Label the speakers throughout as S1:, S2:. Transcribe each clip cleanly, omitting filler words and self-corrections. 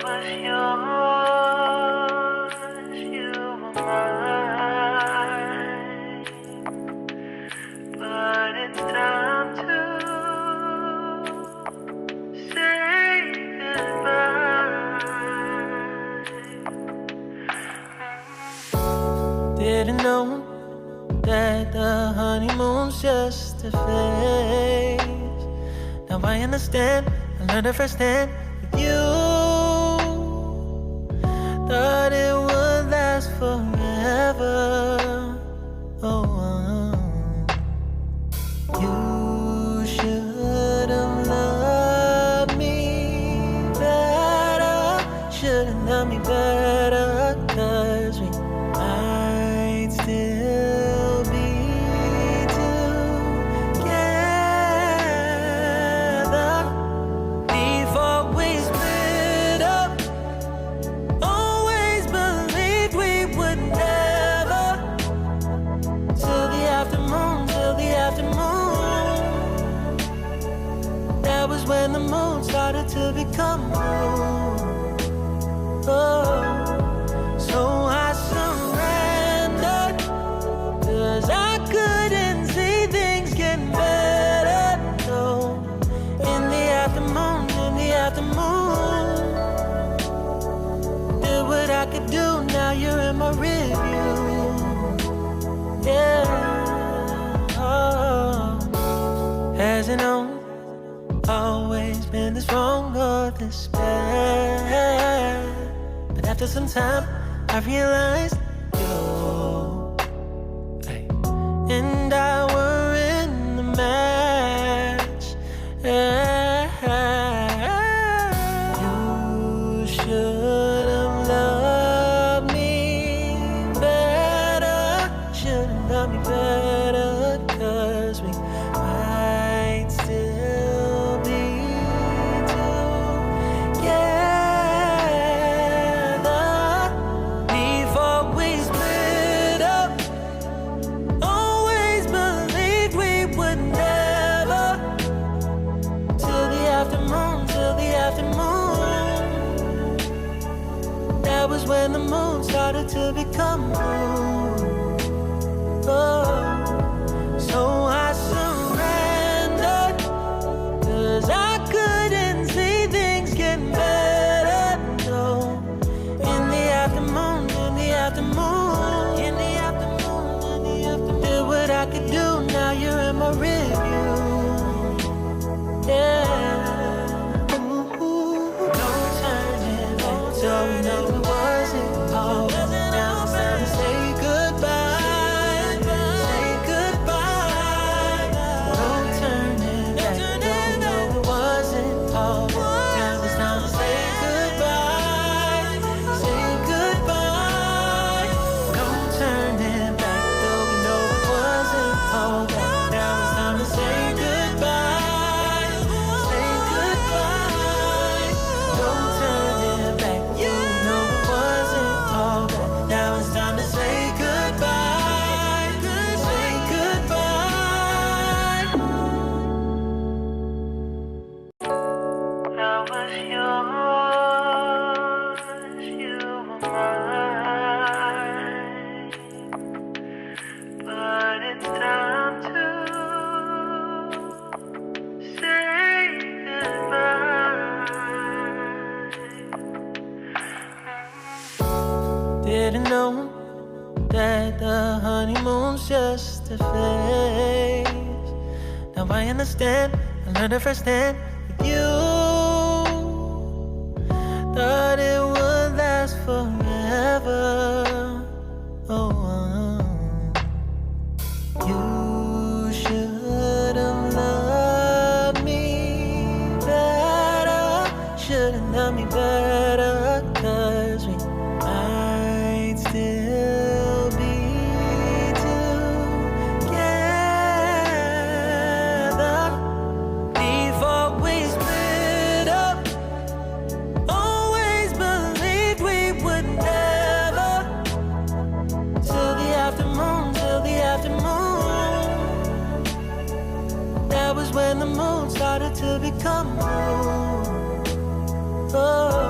S1: was yours, you were mine, but it's time to say goodbye. Didn't know that the honeymoon's just a phase. Now I understand, I learned it firsthand with you. Thought it would last forever. Oh, you should have loved me better. Should have loved me better, 'cause we might still be together before we split up. Always believed we would never. Till the afternoon, till the afternoon. That was when the moon started to become moon. Oh, so I surrendered, 'cause I couldn't see things getting better. No, in the afternoon, in the afternoon. Did what I could do, now you're in my review. Yeah, oh. Hasn't always been this wrong or this bad. But after some time, I realized you and I were in the match. You should have loved me better. Should have loved me better, 'cause we might still be together before we split up. Always believed we would never. Till the afternoon, till the afternoon. That was when the moon started to become moon. Oh, so I surrendered, 'cause I couldn't see things getting better. No, in the afternoon, in the afternoon, in the afternoon, in the afternoon. Did what I could do, now you're in my review. Yeah, ooh, no turning back. Don't know it wasn't all. Now it's time to say goodbye. Say goodbye. No turning back. Don't know it wasn't all. Now it's time to say goodbye. Say goodbye. No turning back. Though we know it wasn't all that. Now it's time to say goodbye. Say goodbye. No turning back. You know it wasn't all that. Now it's time to say goodbye. Say goodbye. I was yours, you were mine, but it's time to say goodbye. Didn't know that the honeymoon's just a phase. Now I understand, I learned it firsthand with you. Thought it would last forever. Oh, you should have loved me better. Should have loved me better, 'cause we might still be together before we split up. Always believed we would never. Till the afternoon, till the afternoon. That was when the moon started to become moon. Oh,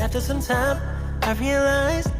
S1: After some time, I realized